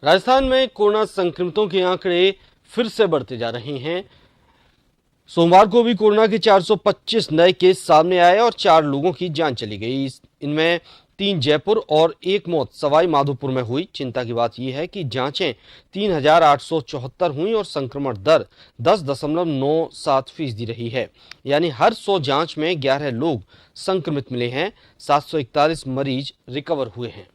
राजस्थान में कोरोना संक्रमितों के आंकड़े फिर से बढ़ते जा रहे हैं। सोमवार को भी कोरोना के 425 नए केस सामने आए और 4 लोगों की जान चली गई। इनमें 3 जयपुर और 1 मौत सवाई माधोपुर में हुई। चिंता की बात यह है कि जांचें 3874 हुई और संक्रमण दर 10.97% रही है। यानी हर 100 जांच में 11 लोग संक्रमित मिले हैं। 741 मरीज रिकवर हुए हैं।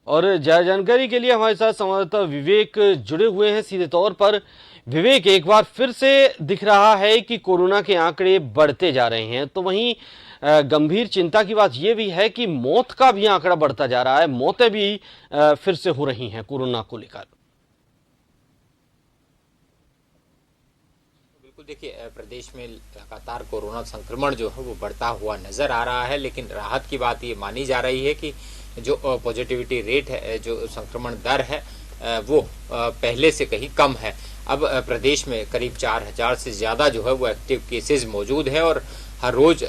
और ज्यादा जानकारी के लिए हमारे साथ संवाददाता विवेक जुड़े हुए हैं सीधे तौर पर। विवेक, एक बार फिर से दिख रहा है कि कोरोना के आंकड़े बढ़ते जा रहे हैं, तो वहीं गंभीर चिंता की बात यह भी है कि मौत का भी आंकड़ा बढ़ता जा रहा है। मौतें भी फिर से हो रही हैं कोरोना को लेकर। बिल्कुल, देखिए प्रदेश में लगातार कोरोना संक्रमण जो है वो बढ़ता हुआ नजर आ रहा है, लेकिन राहत की बात ये मानी जा रही है कि जो पॉजिटिविटी रेट है, जो संक्रमण दर है, वो पहले से कहीं कम है। अब प्रदेश में करीब 4000 से ज़्यादा जो है वो एक्टिव केसेस मौजूद है और हर रोज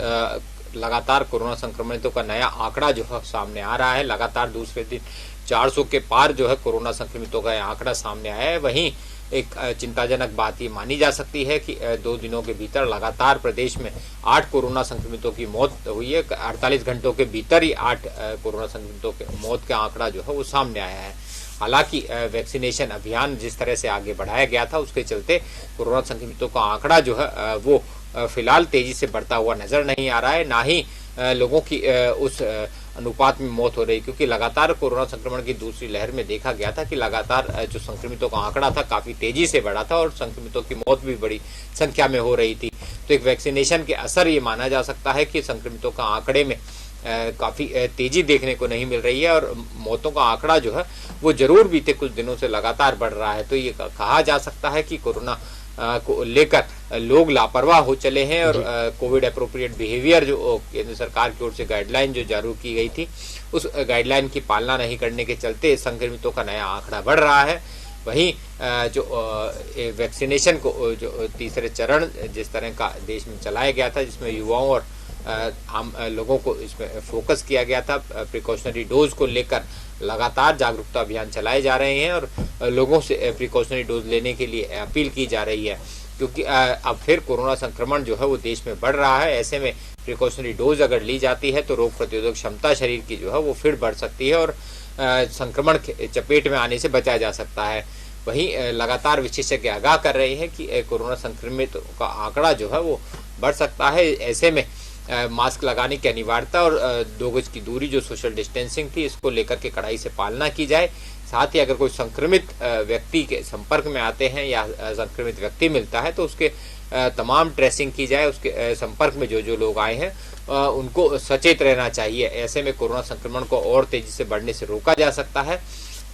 लगातार कोरोना संक्रमितों का नया आंकड़ा जो है सामने आ रहा है। लगातार दूसरे दिन 400 के पार जो है कोरोना संक्रमितों का आंकड़ा सामने आया है। वहीं एक चिंताजनक बात ये मानी जा सकती है कि 2 दिनों के भीतर लगातार प्रदेश में 8 कोरोना संक्रमितों की मौत हुई है। 48 घंटों के भीतर ही 8 कोरोना संक्रमितों के मौत का आंकड़ा जो है वो सामने आया है। हालांकि वैक्सीनेशन अभियान जिस तरह से आगे बढ़ाया गया था, उसके चलते कोरोना संक्रमितों का आंकड़ा जो है वो फिलहाल तेजी से बढ़ता हुआ नजर नहीं आ रहा है। ना ही लोगों की उस अनुपात में मौत हो रही, क्योंकि लगातार कोरोना संक्रमण की दूसरी लहर में देखा गया था कि लगातार जो संक्रमितों का आंकड़ा था काफी तेजी से बढ़ा था और संक्रमितों की मौत भी बड़ी संख्या में हो रही थी। तो एक वैक्सीनेशन के असर ये माना जा सकता है कि संक्रमितों का आंकड़े में काफी तेजी देखने को नहीं मिल रही है और मौतों का आंकड़ा जो है वो जरूर बीते कुछ दिनों से लगातार बढ़ रहा है। तो ये कहा जा सकता है कि कोरोना को लेकर लोग लापरवाह हो चले हैं और कोविड अप्रोप्रिएट बिहेवियर जो केंद्र सरकार की ओर से गाइडलाइन जो जारी की गई थी, उस गाइडलाइन की पालना नहीं करने के चलते संक्रमितों का नया आंकड़ा बढ़ रहा है। वहीं जो वैक्सीनेशन को जो तीसरे चरण जिस तरह का देश में चलाया गया था, जिसमें युवाओं और आम लोगों को इसमें फोकस किया गया था, प्रिकॉशनरी डोज को लेकर लगातार जागरूकता अभियान चलाए जा रहे हैं और लोगों से प्रिकॉशनरी डोज लेने के लिए अपील की जा रही है, क्योंकि अब फिर कोरोना संक्रमण जो है वो देश में बढ़ रहा है। ऐसे में प्रिकॉशनरी डोज अगर ली जाती है तो रोग प्रतिरोधक क्षमता शरीर की जो है वो फिर बढ़ सकती है और संक्रमण के चपेट में आने से बचा जा सकता है। वहीं लगातार विशेषज्ञ आगाह कर रहे हैं कि कोरोना संक्रमित का आंकड़ा जो है वो बढ़ सकता है। ऐसे में मास्क लगाने की अनिवार्यता और 2 गज की दूरी जो सोशल डिस्टेंसिंग थी, इसको लेकर के कड़ाई से पालना की जाए। साथ ही अगर कोई संक्रमित व्यक्ति के संपर्क में आते हैं या संक्रमित व्यक्ति मिलता है तो उसके तमाम ट्रेसिंग की जाए। उसके संपर्क में जो लोग आए हैं उनको सचेत रहना चाहिए। ऐसे में कोरोना संक्रमण को और तेजी से बढ़ने से रोका जा सकता है।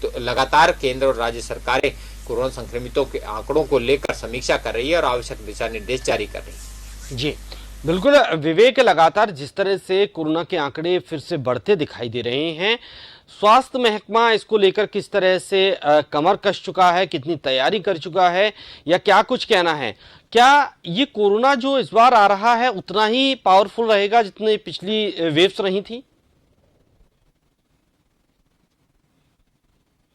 तो लगातार केंद्र और राज्य सरकारें कोरोना संक्रमितों के आंकड़ों को लेकर समीक्षा कर रही है और आवश्यक दिशा निर्देश जारी कर रही है। जी बिल्कुल विवेक, लगातार जिस तरह से कोरोना के आंकड़े फिर से बढ़ते दिखाई दे रहे हैं, स्वास्थ्य महकमा इसको लेकर किस तरह से कमर कस चुका है, कितनी तैयारी कर चुका है या क्या कुछ कहना है? क्या ये कोरोना जो इस बार आ रहा है उतना ही पावरफुल रहेगा जितनी पिछली वेव्स रही थी?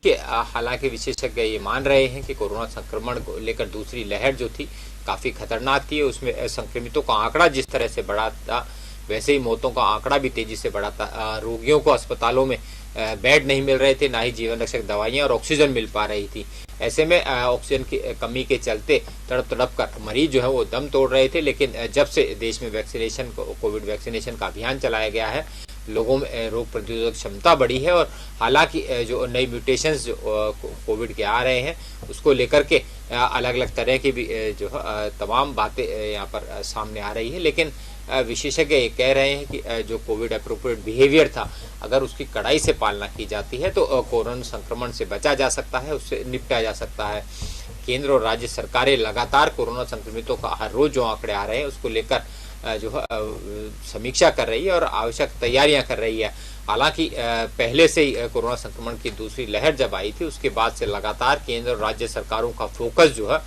हालांकि विशेषज्ञ ये मान रहे हैं कि कोरोना संक्रमण को लेकर दूसरी लहर जो थी काफी खतरनाक थी। उसमें संक्रमितों का आंकड़ा जिस तरह से बढ़ा था, वैसे ही मौतों का आंकड़ा भी तेजी से बढ़ा था। रोगियों को अस्पतालों में बेड नहीं मिल रहे थे, ना ही जीवन रक्षक दवाइयां और ऑक्सीजन मिल पा रही थी। ऐसे में ऑक्सीजन की कमी के चलते तड़प तड़प कर मरीज जो है वो दम तोड़ रहे थे। लेकिन जब से देश में वैक्सीनेशन कोविड वैक्सीनेशन का अभियान चलाया गया है, लोगों में रोग प्रतिरोधक क्षमता बढ़ी है और हालांकि जो नई म्यूटेशंस जो कोविड के आ रहे हैं उसको लेकर के अलग अलग तरह की भी जो तमाम बातें यहाँ पर सामने आ रही है। लेकिन विशेषज्ञ ये कह रहे हैं कि जो कोविड अप्रोप्रिएट बिहेवियर था, अगर उसकी कड़ाई से पालना की जाती है तो कोरोना संक्रमण से बचा जा सकता है, उससे निपटा जा सकता है। केंद्र और राज्य सरकारें लगातार कोरोना संक्रमितों का हर रोज जो आंकड़े आ रहे हैं उसको लेकर जो समीक्षा कर रही है और आवश्यक तैयारियां कर रही है। हालांकि पहले से ही कोरोना संक्रमण की दूसरी लहर जब आई थी, उसके बाद से लगातार केंद्र और राज्य सरकारों का फोकस जो है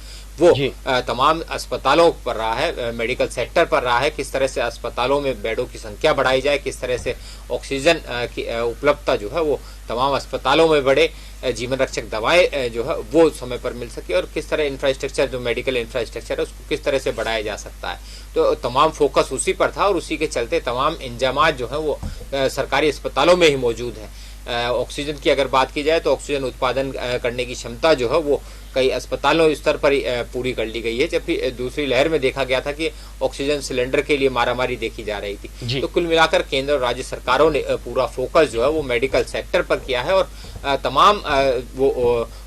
वो जी। तमाम अस्पतालों पर रहा है, मेडिकल सेक्टर पर रहा है। किस तरह से अस्पतालों में बेडों की संख्या बढ़ाई जाए, किस तरह से ऑक्सीजन की उपलब्धता जो है वो तमाम अस्पतालों में बढ़े, जीवन रक्षक दवाएं जो है वो समय पर मिल सके, और किस तरह इंफ्रास्ट्रक्चर जो मेडिकल इंफ्रास्ट्रक्चर है उसको किस तरह से बढ़ाया जा सकता है। तो तमाम फोकस उसी पर था और उसी के चलते तमाम इंतजामात जो है वो सरकारी अस्पतालों में ही मौजूद है। ऑक्सीजन की अगर बात की जाए तो ऑक्सीजन उत्पादन करने की क्षमता जो है वो कई अस्पतालों स्तर पर पूरी कर ली गई है, जबकि दूसरी लहर में देखा गया था कि ऑक्सीजन सिलेंडर के लिए मारामारी देखी जा रही थी। तो कुल मिलाकर केंद्र और राज्य सरकारों ने पूरा फोकस जो है वो मेडिकल सेक्टर पर किया है, और तमाम वो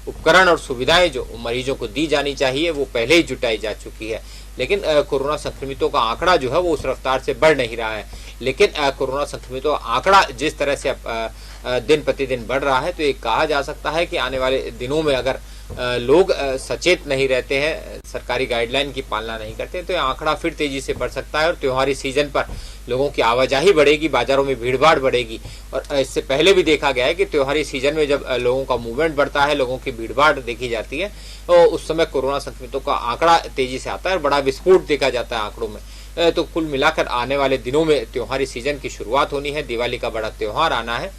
उपकरण और सुविधाएं जो मरीजों को दी जानी चाहिए वो पहले ही जुटाई जा चुकी है। लेकिन कोरोना संक्रमितों का आंकड़ा जो है वो उस रफ्तार से बढ़ नहीं रहा है। लेकिन कोरोना संक्रमितों का आंकड़ा जिस तरह से दिन प्रतिदिन बढ़ रहा है, तो ये कहा जा सकता है कि आने वाले दिनों में अगर लोग सचेत नहीं रहते हैं, सरकारी गाइडलाइन की पालना नहीं करते, तो ये आंकड़ा फिर तेजी से बढ़ सकता है और त्योहारी सीजन पर लोगों की आवाजाही बढ़ेगी, बाजारों में भीड़भाड़ बढ़ेगी। और इससे पहले भी देखा गया है कि त्योहारी सीजन में जब लोगों का मूवमेंट बढ़ता है, लोगों की भीड़भाड़ देखी जाती है, तो उस समय कोरोना संक्रमितों का आंकड़ा तेजी से आता है और बड़ा विस्फोट देखा जाता है आंकड़ों में। तो कुल मिलाकर आने वाले दिनों में त्योहारी सीजन की शुरुआत होनी है, दिवाली का बड़ा त्योहार आना है।